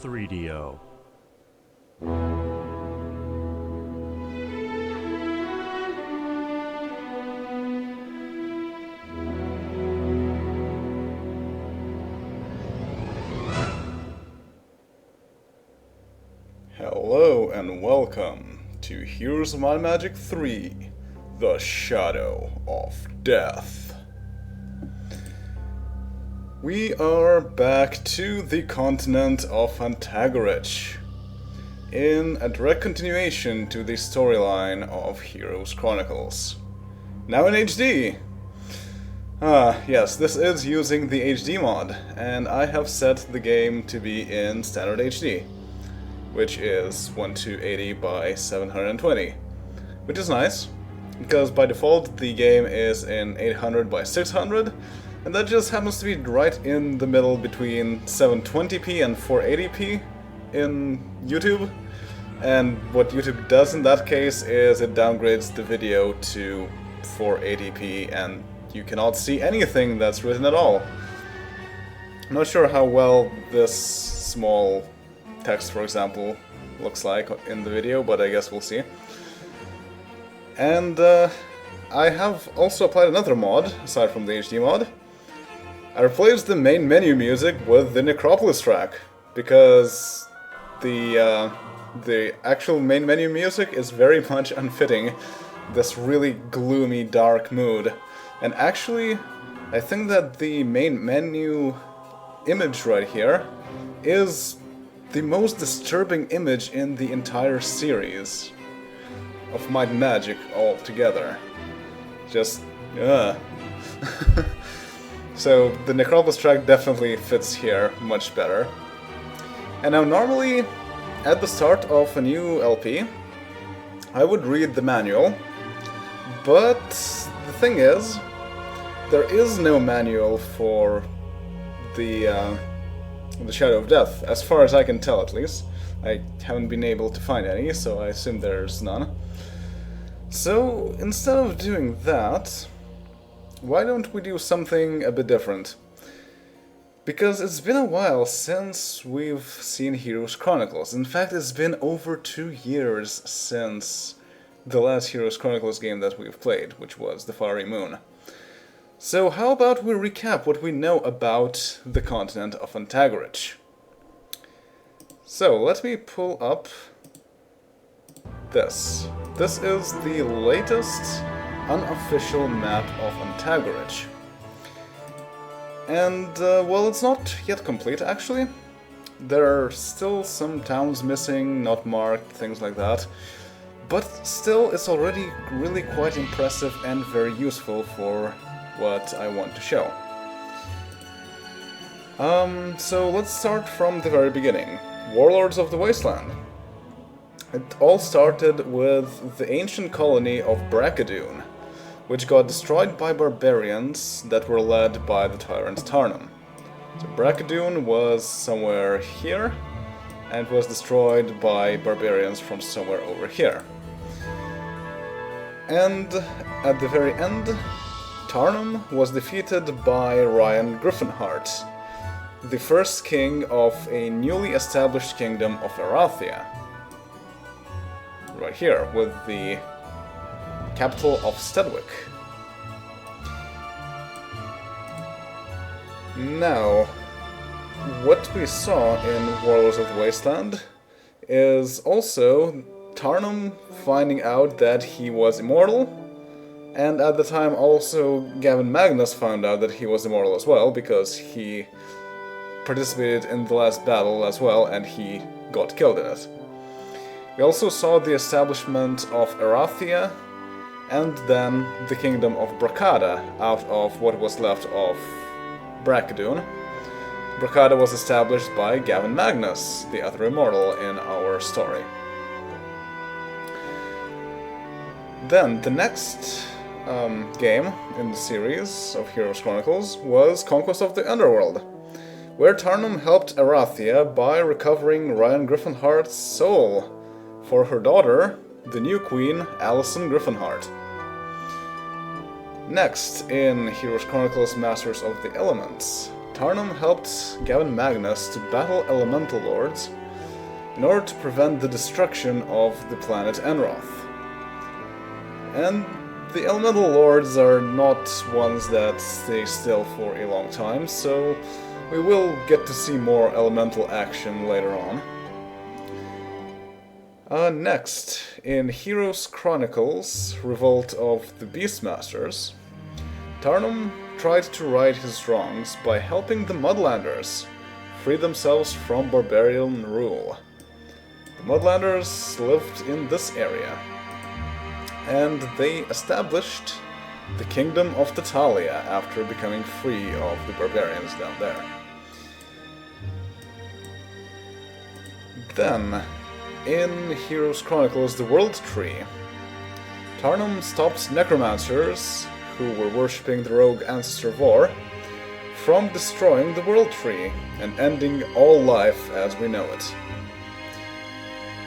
3DO. Hello and welcome to Heroes of Might and Magic 3, The Shadow of Death. We are back to the continent of Antagarich, in a direct continuation to the storyline of Heroes Chronicles. Now in HD! Yes, this is using the HD mod, and I have set the game to be in standard HD, which is 1280 by 720, which is nice, because by default the game is in 800 by 600, and that just happens to be right in the middle between 720p and 480p in YouTube. And what YouTube does in that case is it downgrades the video to 480p, and you cannot see anything that's written at all. I'm not sure how well this small text, for example, looks like in the video, but I guess we'll see. And I have also applied another mod, aside from the HD mod. I replaced the main menu music with the Necropolis track, because the actual main menu music is very much unfitting this really gloomy, dark mood. And actually, I think that the main menu image right here is the most disturbing image in the entire series of Might and Magic altogether. Just, So the Necropolis track definitely fits here much better. And now normally, at the start of a new LP, I would read the manual, but the thing is, there is no manual for the Shadow of Death, as far as I can tell at least. I haven't been able to find any, so I assume there's none. So, instead of doing that, why don't we do something a bit different? Because it's been a while since we've seen Heroes Chronicles. In fact, it's been over 2 years since the last Heroes Chronicles game that we've played, which was The Fiery Moon. So how about we recap what we know about the continent of Antagarich. So let me pull up this. This is the latest unofficial map of Antagarich. And, well, it's not yet complete, actually. There are still some towns missing, not marked, things like that. But still, it's already really quite impressive and very useful for what I want to show. So let's start from the very beginning. Warlords of the Wasteland. It all started with the ancient colony of Braccadoon, which got destroyed by barbarians that were led by the tyrant Tarnum. So Braccadoon was somewhere here, and was destroyed by barbarians from somewhere over here. And at the very end, Tarnum was defeated by Ryan Griffinheart, the first king of a newly established kingdom of Erathia. Right here, with the capital of Stedwick. Now, what we saw in Warlords of the Wasteland is also Tarnum finding out that he was immortal, and at the time also Gavin Magnus found out that he was immortal as well, because he participated in the last battle as well, and he got killed in it. We also saw the establishment of Erathia, and then the kingdom of Bracada out of what was left of Braccadoon. Bracada was established by Gavin Magnus, the other immortal in our story. Then, the next game in the series of Heroes Chronicles was Conquest of the Underworld, where Tarnum helped Erathia by recovering Ryan Griffinheart's soul for her daughter, the new queen, Alison Griffinheart. Next, in Heroes Chronicles Masters of the Elements, Tarnum helped Gavin Magnus to battle elemental lords in order to prevent the destruction of the planet Enroth. And the elemental lords are not ones that stay still for a long time, so we will get to see more elemental action later on. Next, in Heroes Chronicles, Revolt of the Beastmasters, Tarnum tried to right his wrongs by helping the Mudlanders free themselves from barbarian rule. The Mudlanders lived in this area, and they established the Kingdom of Tatalia after becoming free of the barbarians down there. Then, in Heroes Chronicles The World Tree, Tarnum stopped necromancers, who were worshipping the rogue ancestor Vor, from destroying the World Tree and ending all life as we know it.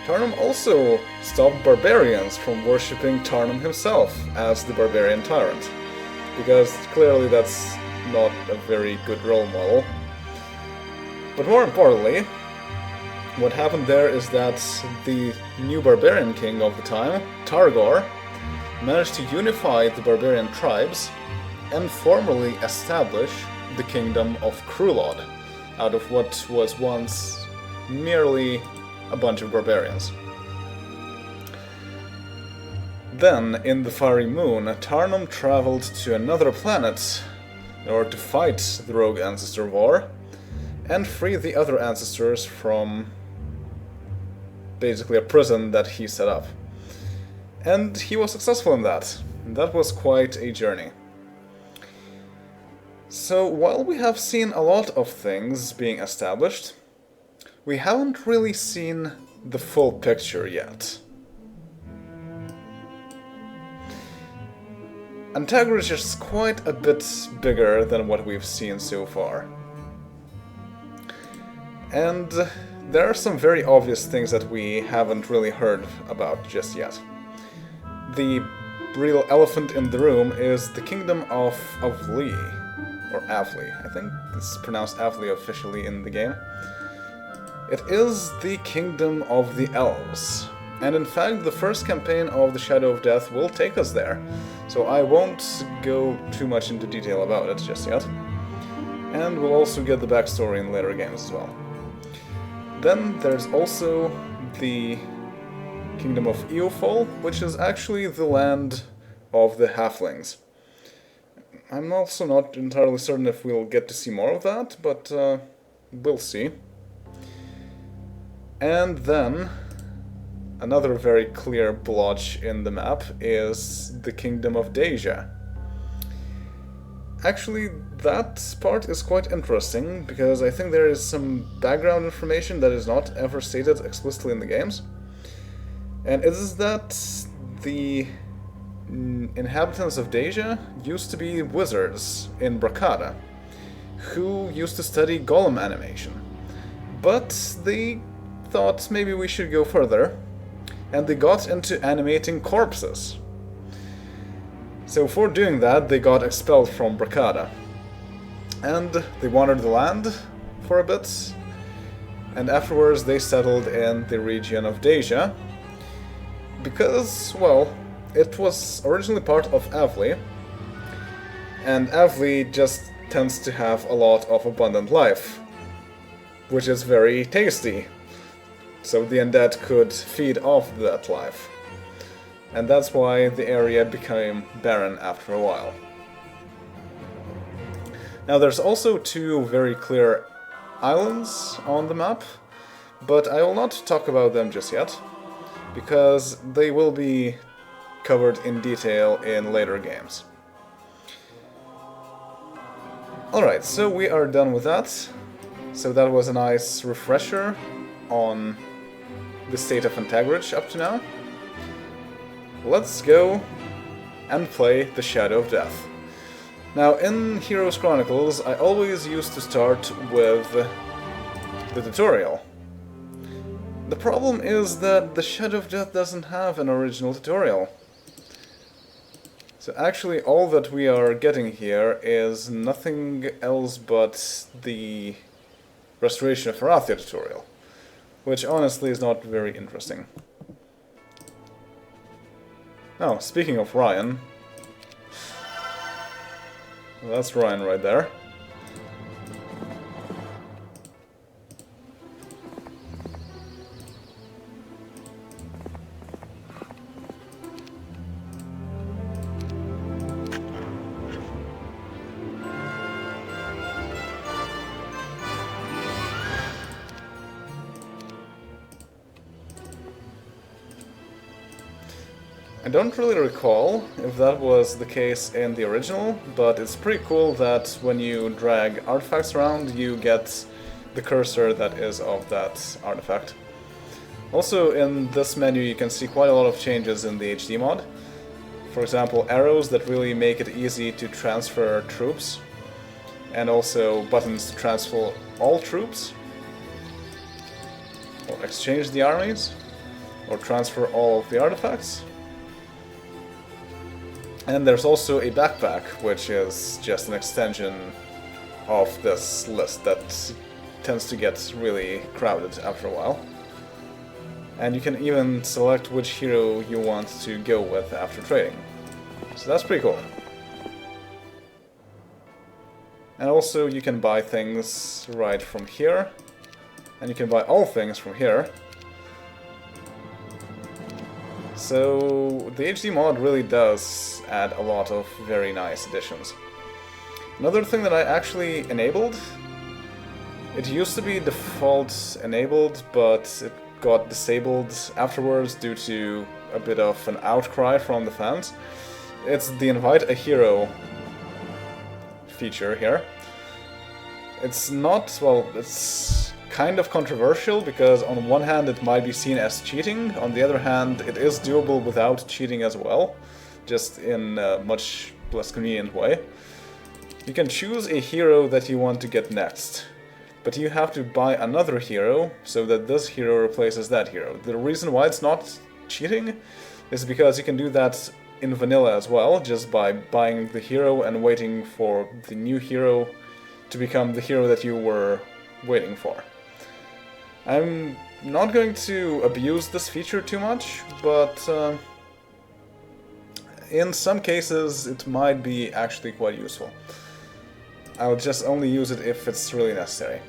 Tarnum also stopped barbarians from worshipping Tarnum himself as the barbarian tyrant, because clearly that's not a very good role model. But more importantly, what happened there is that the new barbarian king of the time, Targor, managed to unify the barbarian tribes and formally establish the kingdom of Krulod, out of what was once merely a bunch of barbarians. Then, in the Fiery Moon, Tarnum traveled to another planet in order to fight the rogue ancestor Vor and free the other ancestors from basically a prison that he set up. And he was successful in that. That was quite a journey. So, while we have seen a lot of things being established, we haven't really seen the full picture yet. Antagarich is quite a bit bigger than what we've seen so far. And there are some very obvious things that we haven't really heard about just yet. The real elephant in the room is the kingdom of Avli, or Avli. I think it's pronounced Avli officially in the game. It is the kingdom of the elves, and in fact the first campaign of the Shadow of Death will take us there, so I won't go too much into detail about it just yet. And we'll also get the backstory in later games as well. Then there's also the Kingdom of Eofol, which is actually the land of the halflings. I'm also not entirely certain if we'll get to see more of that, but we'll see. And then another very clear blotch in the map is the Kingdom of Deja. Actually, that part is quite interesting, because I think there is some background information that is not ever stated explicitly in the games. And it is that the inhabitants of Deja used to be wizards in Brakada, who used to study golem animation. But they thought maybe we should go further, and they got into animating corpses. So for doing that, they got expelled from Brakada. And they wandered the land for a bit, and afterwards they settled in the region of Deja, because, well, it was originally part of Avli, and Avli just tends to have a lot of abundant life, which is very tasty. So the undead could feed off that life. And that's why the area became barren after a while. Now there's also two very clear islands on the map, but I will not talk about them just yet, because they will be covered in detail in later games. Alright, so we are done with that. So that was a nice refresher on the state of Antagarich up to now. Let's go and play the Shadow of Death. Now, in Heroes Chronicles, I always used to start with the tutorial. The problem is that the Shadow of Death doesn't have an original tutorial. So actually all that we are getting here is nothing else but the Restoration of Erathia tutorial, which honestly is not very interesting. Oh, speaking of Ryan, that's Ryan right there. I don't really recall if that was the case in the original, but it's pretty cool that when you drag artifacts around, you get the cursor that is of that artifact. Also, in this menu you can see quite a lot of changes in the HD mod. For example, arrows that really make it easy to transfer troops, and also buttons to transfer all troops, or exchange the armies, or transfer all of the artifacts. And there's also a backpack, which is just an extension of this list that tends to get really crowded after a while. And you can even select which hero you want to go with after trading. So that's pretty cool. And also you can buy things right from here, and you can buy all things from here. So the HD mod really does add a lot of very nice additions. Another thing that I actually enabled, it used to be default enabled, but it got disabled afterwards due to a bit of an outcry from the fans. It's the invite a hero feature here. It's not, well, it's kind of controversial, because on one hand it might be seen as cheating, on the other hand it is doable without cheating as well, just in a much less convenient way. You can choose a hero that you want to get next, but you have to buy another hero so that this hero replaces that hero. The reason why it's not cheating is because you can do that in vanilla as well, just by buying the hero and waiting for the new hero to become the hero that you were waiting for. I'm not going to abuse this feature too much, but in some cases it might be actually quite useful. I'll just only use it if it's really necessary.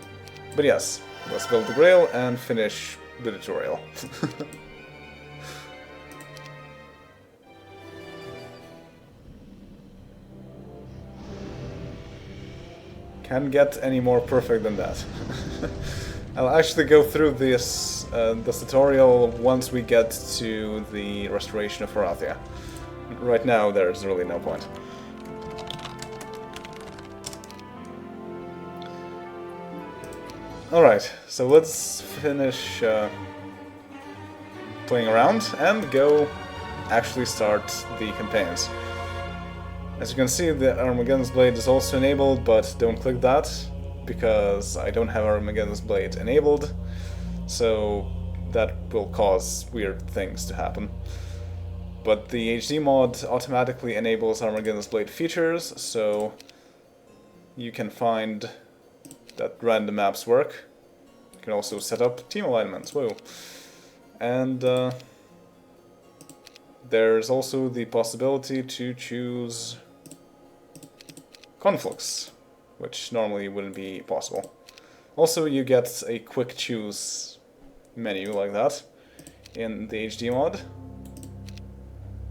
But yes, let's build the Grail and finish the tutorial. Can't get any more perfect than that. I'll actually go through this tutorial once we get to the Restoration of Erathia. Right now there's really no point. Alright, so let's finish playing around and go actually start the campaigns. As you can see, the Armageddon's Blade is also enabled, but don't click that, because I don't have Armageddon's Blade enabled, so that will cause weird things to happen. But the HD mod automatically enables Armageddon's Blade features, so you can find that random maps work. You can also set up team alignments, whoa. And there's also the possibility to choose conflicts, which normally wouldn't be possible. Also, you get a quick choose menu like that in the HD mod.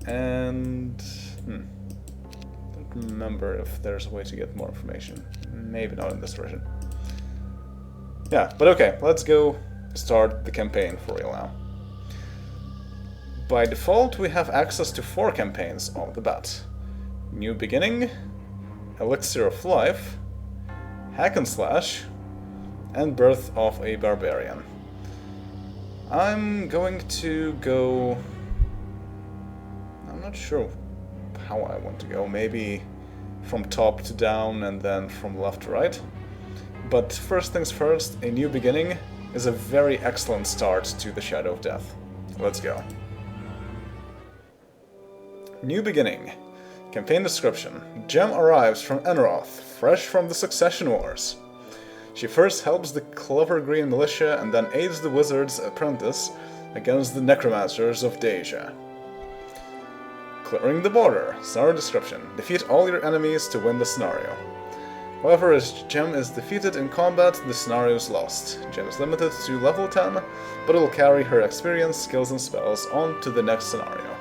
And don't remember if there's a way to get more information. Maybe not in this version. Yeah, but okay, let's go start the campaign for real now. By default, we have access to 4 campaigns off the bat. New Beginning, Elixir of Life, Hack and Slash, and Birth of a Barbarian. I'm going to go... I'm not sure how I want to go. Maybe from top to down and then from left to right. But first things first, A New Beginning is a very excellent start to the Shadow of Death. Let's go. New Beginning. Campaign description. Gem arrives from Enroth, fresh from the Succession Wars. She first helps the Clover Green militia and then aids the wizard's apprentice against the necromancers of Deja. Clearing the border. Scenario description. Defeat all your enemies to win the scenario. However, as Gem is defeated in combat, the scenario is lost. Gem is limited to level 10, but it will carry her experience, skills and spells on to the next scenario.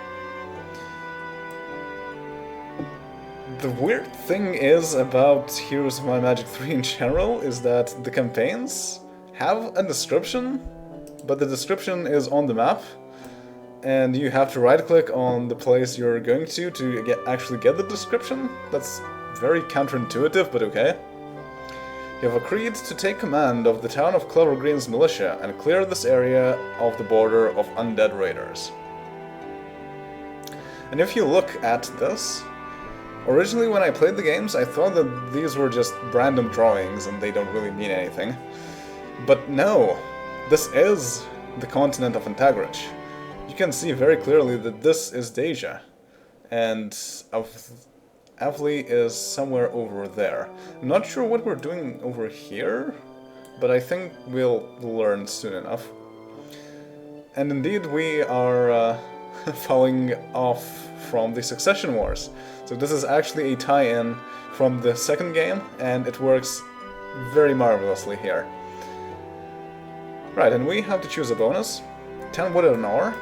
The weird thing is about Heroes of Might and Magic 3 in general is that the campaigns have a description, but the description is on the map, and you have to right-click on the place you're going to actually get the description. That's very counterintuitive, but okay. You have agreed to take command of the town of Clover Green's militia and clear this area of the border of undead raiders. And if you look at this, originally when I played the games, I thought that these were just random drawings and they don't really mean anything. But no, this is the continent of Antagarich. You can see very clearly that this is Deja, and Avli is somewhere over there. I'm not sure what we're doing over here, but I think we'll learn soon enough. And indeed, we are falling off from the Succession Wars. So this is actually a tie-in from the second game, and it works very marvelously here. Right, and we have to choose a bonus. 10 wood and ore,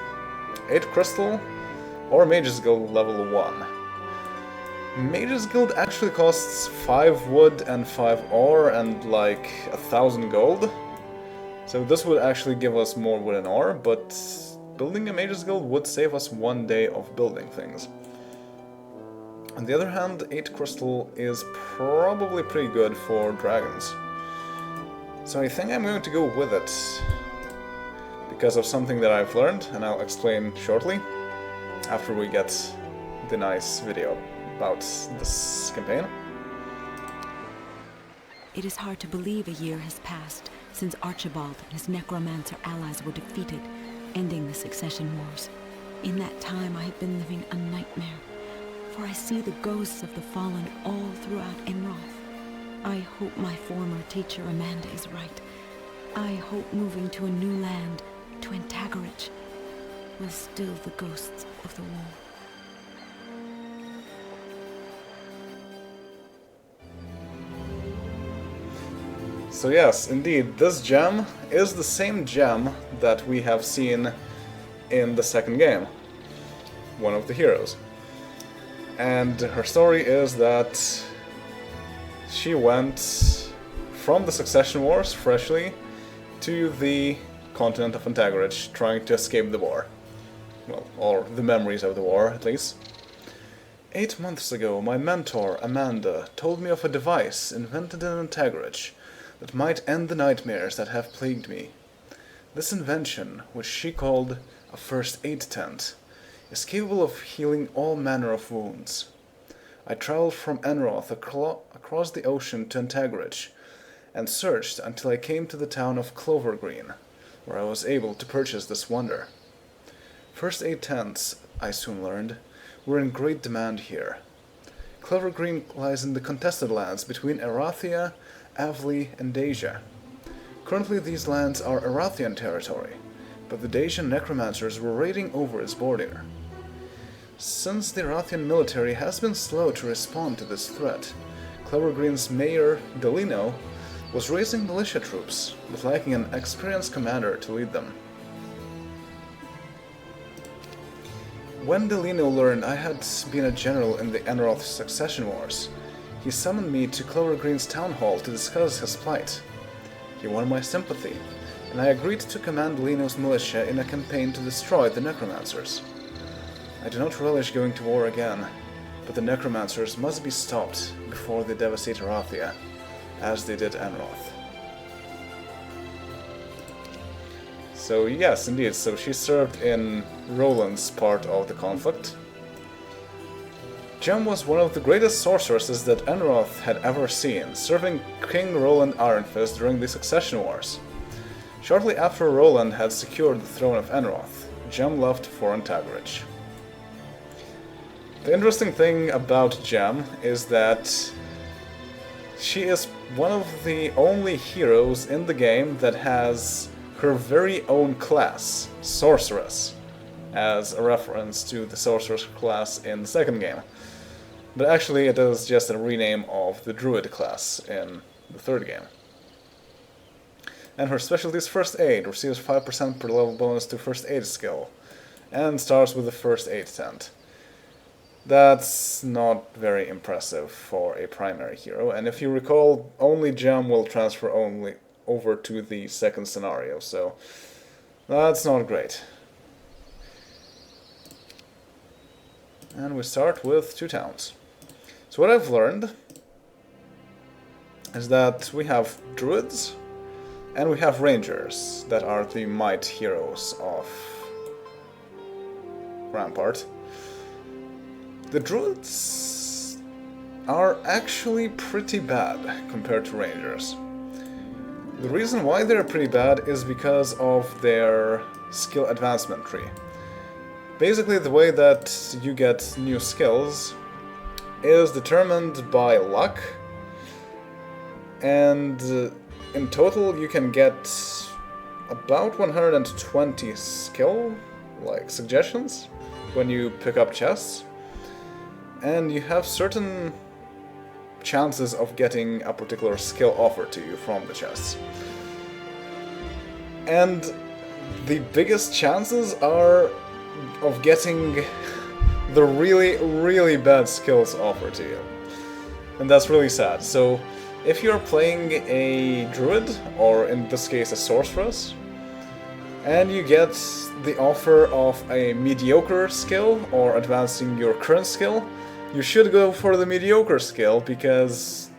8 crystal, or Mage's Guild level 1. Mage's Guild actually costs 5 wood and 5 ore and like 1,000 gold. So this would actually give us more wood and ore, but building a Mage's Guild would save us 1 day of building things. On the other hand, 8 crystal is probably pretty good for dragons. So I think I'm going to go with it, because of something that I've learned, and I'll explain shortly, after we get the nice video about this campaign. It is hard to believe a year has passed since Archibald and his necromancer allies were defeated, ending the Succession Wars. In that time I have been living a nightmare, for I see the ghosts of the fallen all throughout Enroth. I hope my former teacher Amanda is right. I hope moving to a new land, to Antagarich, will still the ghosts of the war. So yes, indeed, this gem is the same gem that we have seen in the second game, one of the heroes. And her story is that she went from the Succession Wars freshly to the continent of Antagarich, trying to escape the war. Well, or the memories of the war, at least. 8 months ago, my mentor, Amanda, told me of a device invented in Antagarich that might end the nightmares that have plagued me. This invention, which she called a first aid tent, is capable of healing all manner of wounds. I traveled from Enroth across the ocean to Antagarich, and searched until I came to the town of Clover Green, where I was able to purchase this wonder. First aid tents, I soon learned, were in great demand here. Clover Green lies in the contested lands between Erathia, Avli, and Deja. Currently these lands are Erathian territory, but the Dejan necromancers were raiding over its border. Since the Erathian military has been slow to respond to this threat, Clover Green's mayor, Delino, was raising militia troops, but lacking an experienced commander to lead them. When Delino learned I had been a general in the Enroth Succession Wars, he summoned me to Clover Green's town hall to discuss his plight. He won my sympathy, and I agreed to command Delino's militia in a campaign to destroy the necromancers. I do not relish going to war again, but the necromancers must be stopped before they devastate Erathia, as they did Enroth. So yes, indeed, so she served in Roland's part of the conflict. Gem was one of the greatest sorceresses that Enroth had ever seen, serving King Roland Ironfist during the Succession Wars. Shortly after Roland had secured the throne of Enroth, Gem left for Antagarich. The interesting thing about Gem is that she is one of the only heroes in the game that has her very own class, Sorceress, as a reference to the Sorceress class in the second game. But actually it is just a rename of the Druid class in the third game. And her specialty is First Aid, receives 5% per level bonus to First Aid skill, and starts with the First Aid tent. That's not very impressive for a primary hero, and if you recall, only Gem will transfer only over to the second scenario, so that's not great. And we start with 2 towns. So what I've learned is that we have druids and we have rangers that are the might heroes of Rampart. The druids are actually pretty bad compared to rangers. The reason why they're pretty bad is because of their skill advancement tree. Basically, the way that you get new skills is determined by luck, and in total you can get about 120 skill, like, suggestions when you pick up chests, and you have certain chances of getting a particular skill offered to you from the chests. And the biggest chances are of getting the really, really bad skills offered to you. And that's really sad. So if you're playing a druid, or in this case a sorceress, and you get the offer of a mediocre skill or advancing your current skill, you should go for the mediocre skill, because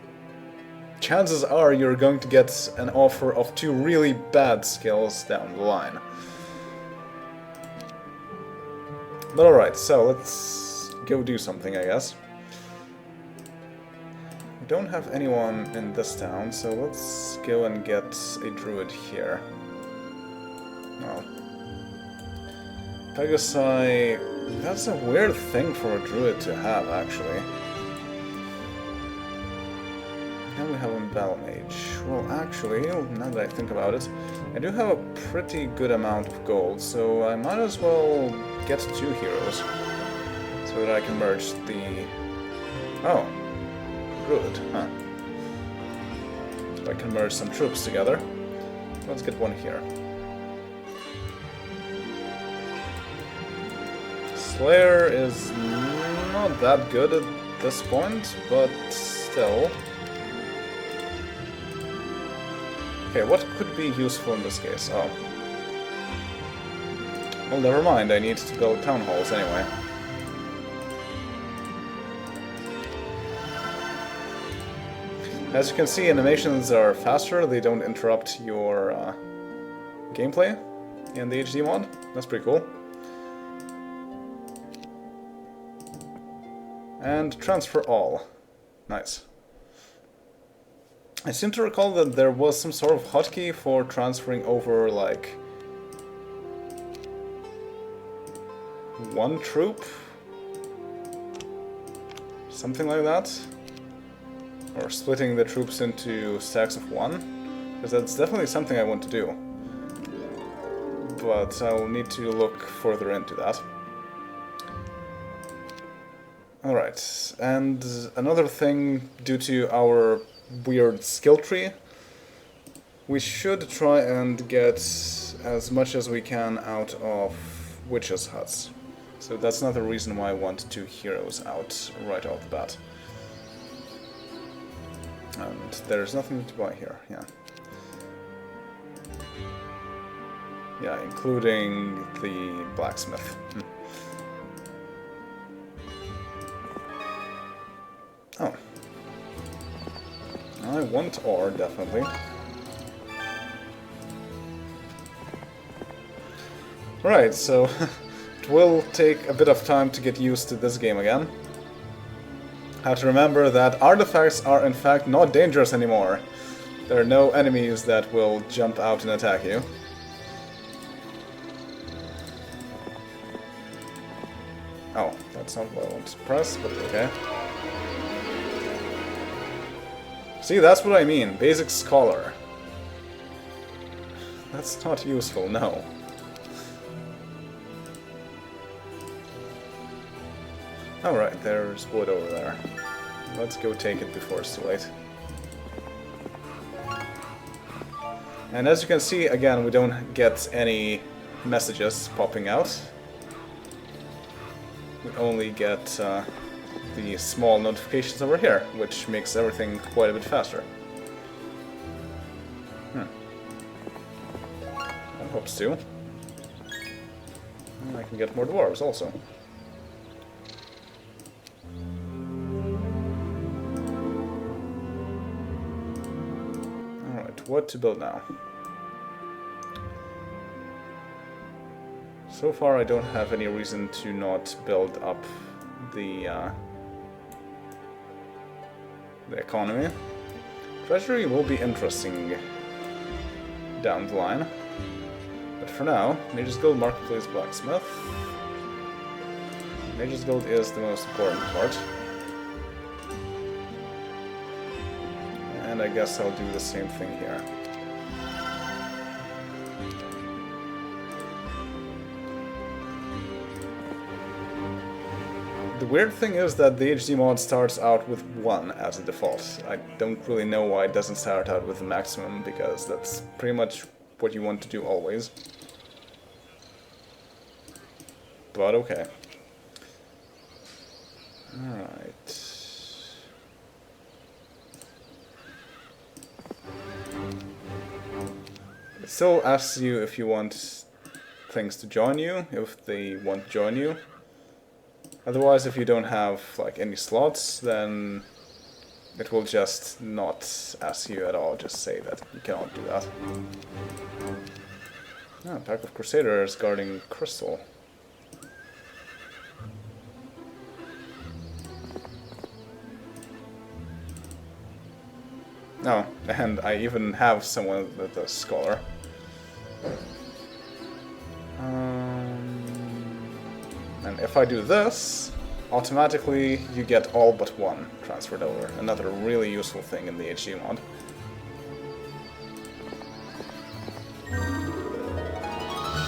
chances are you're going to get an offer of 2 really bad skills down the line. But alright, so let's go do something, I guess. We don't have anyone in this town, so let's go and get a druid here. Oh. Pegasi... that's a weird thing for a druid to have, actually. And we have a battle mage. Well, actually, now that I think about it, I do have a pretty good amount of gold, so I might as well get 2 heroes, so that I can merge the... oh, druid, huh. So I can merge some troops together. Let's get 1 here. Slayer is not that good at this point, but still. Okay, what could be useful in this case? Oh. Well, never mind, I need to build town halls anyway. As you can see, animations are faster, they don't interrupt your gameplay in the HD mod. That's pretty cool. And transfer all. Nice. I seem to recall that there was some sort of hotkey for transferring over, like, 1 troop? Something like that? Or splitting the troops into stacks of 1? Because that's definitely something I want to do. But I'll need to look further into that. Alright, and another thing, due to our weird skill tree, we should try and get as much as we can out of witches' huts. So that's another reason why I want 2 heroes out right off the bat. And there's nothing to buy here, yeah. Yeah, including the blacksmith. Oh. I want ore, definitely. Right, so it will take a bit of time to get used to this game again. Have to remember that artifacts are in fact not dangerous anymore. There are no enemies that will jump out and attack you. Oh, that That's not what I want to press, but okay. See, that's what I mean. Basic Scholar. That's not useful, no. Alright, there's wood over there. Let's go take it before it's too late. And as you can see, again, we don't get any messages popping out. We only get the small notifications over here, which makes everything quite a bit faster. That helps too. And I can get more dwarves also. Alright, what to build now? So far I don't have any reason to not build up the economy. Treasury will be interesting down the line. But for now, Mage's Guild Marketplace Blacksmith. Mage's Guild is the most important part. And I guess I'll do the same thing here. The weird thing is that the HD mod starts out with 1 as a default. I don't really know why it doesn't start out with the maximum, because that's pretty much what you want to do always. But okay. Alright. It still asks you if you want things to join you, if they want to join you. Otherwise, if you don't have like any slots, then it will just not ask you at all, just say that you cannot do that. Ah, a pack of Crusaders guarding Crystal. Oh, and I even have someone with a Scholar. And if I do this, automatically you get all but 1 transferred over. Another really useful thing in the HD mod.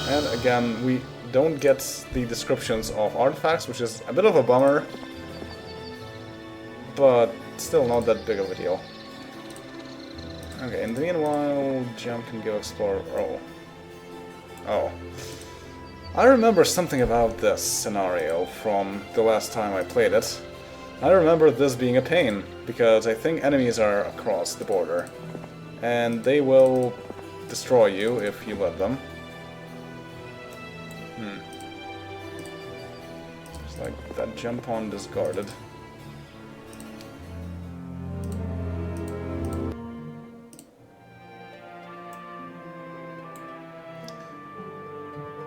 And again, we don't get the descriptions of artifacts, which is a bit of a bummer, but still not that big of a deal. Okay, in the meanwhile, jump and go explore. Oh. I remember something about this scenario from the last time I played it. I remember this being a pain, because I think enemies are across the border, and they will destroy you if you let them. It's like that jump on discarded.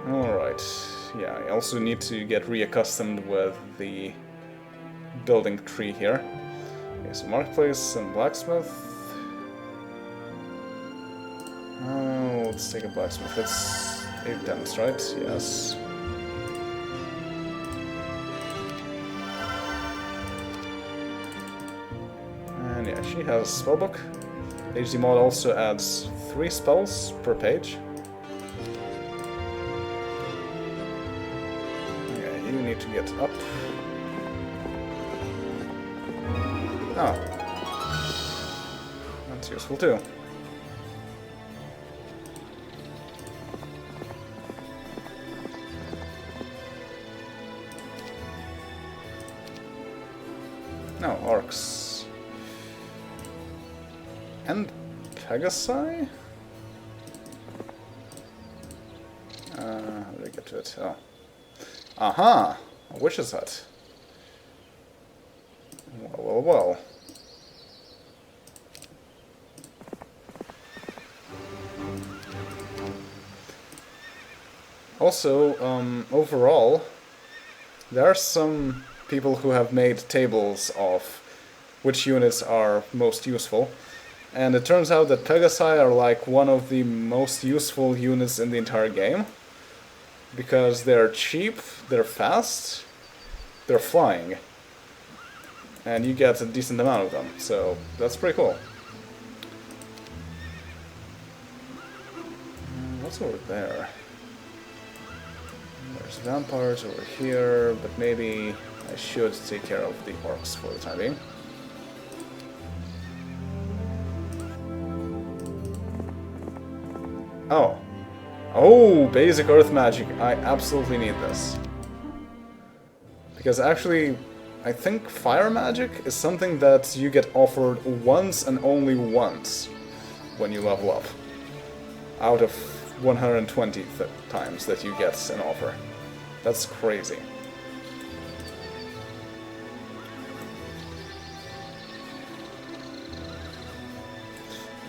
Alright, yeah, I also need to get reaccustomed with the building tree here. Okay, so Marketplace and Blacksmith. Let's take a Blacksmith. It's 8 dents, right? Yes. And yeah, she has Spellbook. HD mod also adds 3 spells per page. You need to get up. Oh. That's useful too. No, orcs. And Pegasi? How do I get to it? Oh. Aha! A witch's hut. Well. Also, overall, there are some people who have made tables of which units are most useful, and it turns out that Pegasi are like one of the most useful units in the entire game. Because they're cheap, they're fast they're flying. And you get a decent amount of them, so that's pretty cool. What's over there? There's vampires over here, but maybe I should take care of the orcs for the time being. Oh. Oh, basic earth magic. I absolutely need this. Because actually, I think fire magic is something that you get offered once and only once when you level up. Out of 120 times that you get an offer. That's crazy.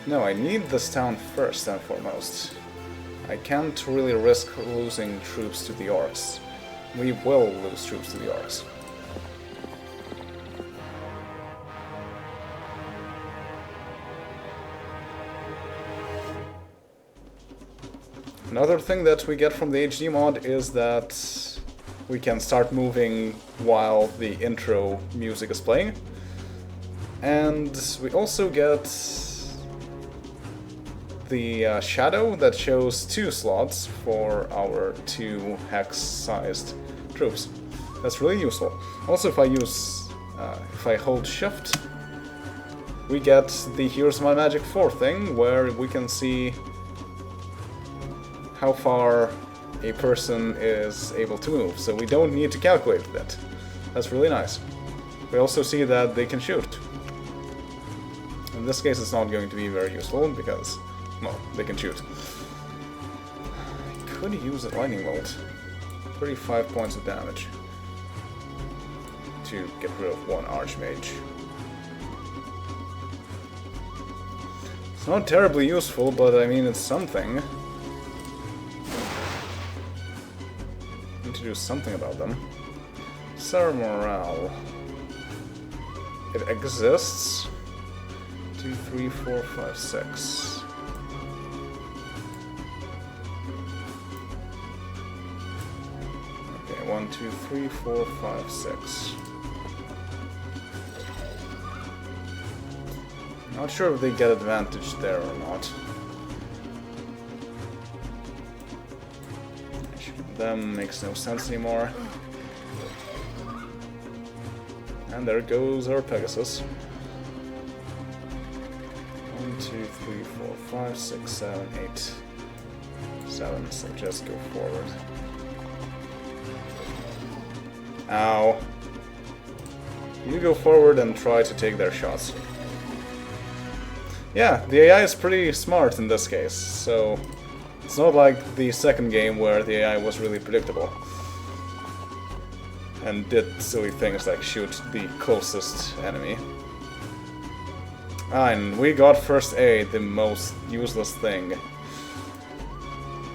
No, I need this town first and foremost. I can't really risk losing troops to the orcs. We will lose troops to the orcs. Another thing that we get from the HD mod is that we can start moving while the intro music is playing. And we also get the shadow that shows 2 slots for our 2 hex-sized troops. That's really useful. Also, if I hold shift, we get the Here's My Magic 4 thing, where we can see how far a person is able to move, so we don't need to calculate that. That's really nice. We also see that they can shoot. In this case it's not going to be very useful, because, well, they can shoot. I could use a lightning bolt. 35 points of damage to get rid of 1 archmage. It's not terribly useful, but I mean, it's something. Do something about them. Sarah Morale. It exists. 2, 3, 4, 5, 6. Okay, 1, 2, 3, 4, 5, 6. Not sure if they get advantage there or not. Them makes no sense anymore. And there goes our Pegasus. 1, 2, 3, 4, 5, 6, 7, 8. 7, so just go forward. Ow. You go forward and try to take their shots. Yeah, the AI is pretty smart in this case, so it's not like the second game where the AI was really predictable and did silly things like shoot the closest enemy. And we got first aid, the most useless thing.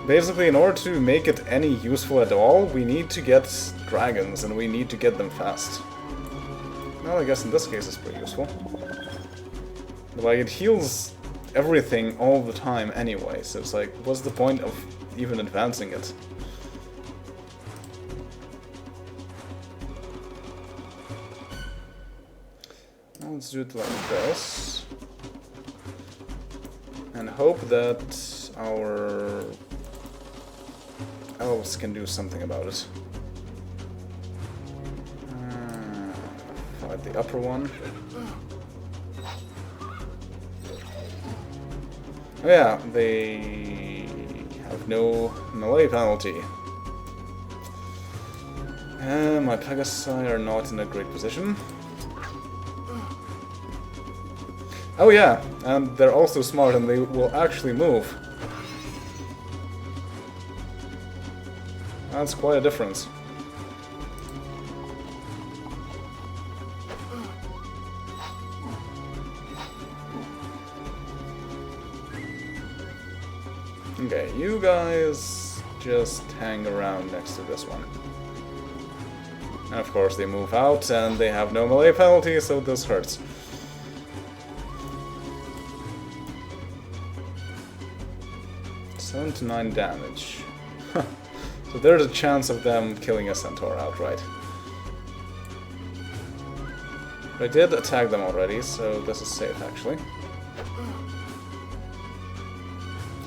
Basically, in order to make it any useful at all, we need to get dragons, and we need to get them fast. Well, I guess in this case it's pretty useful. Like, it heals everything all the time anyway, so it's like, what's the point of even advancing it? Now let's do it like this. And hope that our elves can do something about it. Fight the upper one. Oh yeah, they have no melee penalty. And my Pegasi are not in a great position. Oh yeah, and they're also smart and they will actually move. That's quite a difference. Okay, you guys just hang around next to this one. And of course they move out and they have no melee penalty, so this hurts. Seven to 9 damage. So there's a chance of them killing a centaur outright. I did attack them already, so this is safe, actually.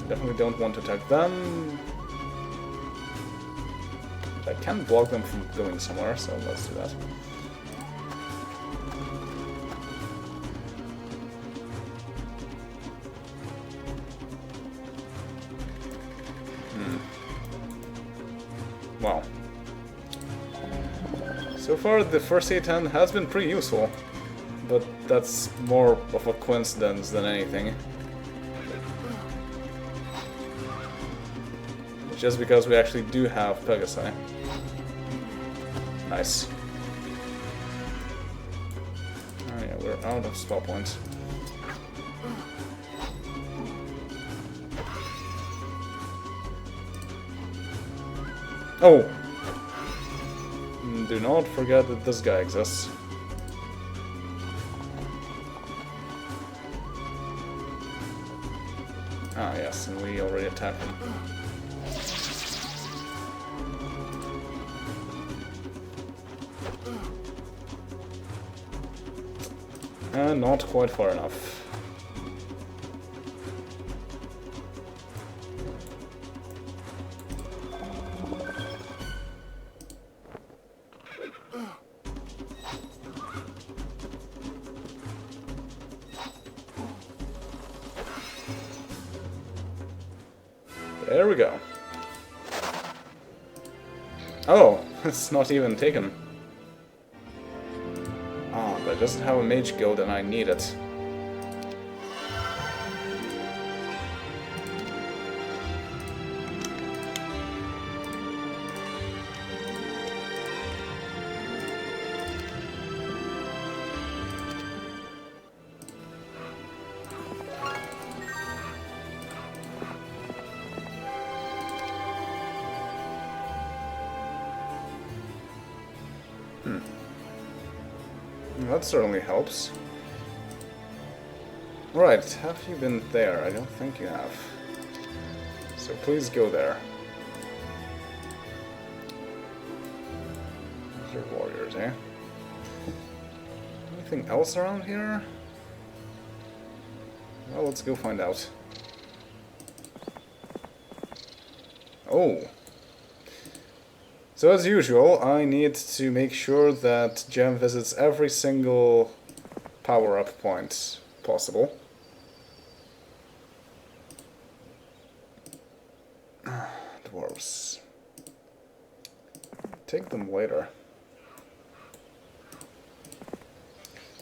Definitely don't want to attack them. I can block them from going somewhere, so let's do that. Wow. So far, the first aid hand has been pretty useful, but that's more of a coincidence than anything. Just because we actually do have Pegasi. Nice. Oh yeah, we're out of spell points. Oh! Do not forget that this guy exists. Ah yes, and we already attacked him. And not quite far enough. There we go. Oh, it's not even taken. Ah, but it doesn't have a mage guild and I need it. That certainly helps. Right, have you been there? I don't think you have. So please go there. Those are warriors, eh? Anything else around here? Well, let's go find out. Oh! So as usual, I need to make sure that Gem visits every single power-up point possible. Dwarves. Take them later.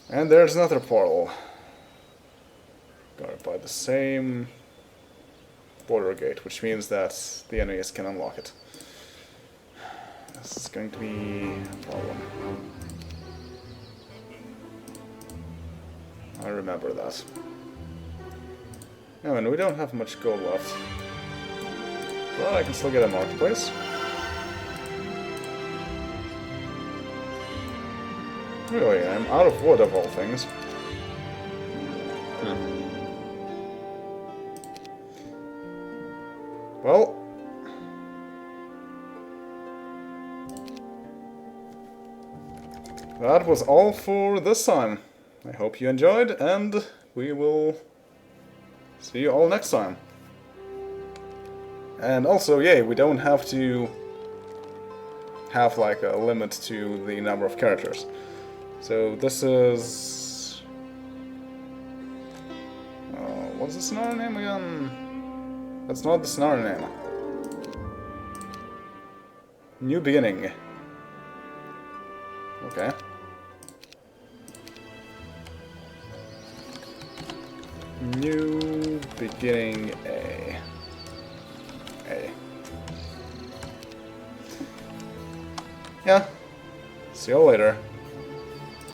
And there's another portal. Guarded by the same border gate, which means that the enemies can unlock it. This is going to be a problem. I remember that. Oh, and we don't have much gold left. But I can still get a marketplace. Really, I'm out of wood of all things. Well... that was all for this time. I hope you enjoyed, and we will see you all next time. And also, yay, we don't have to have like a limit to the number of characters. So this is... what's the Scenario name again? That's not the Scenario name. New Beginning. Okay. New Beginning A. Yeah. See you later.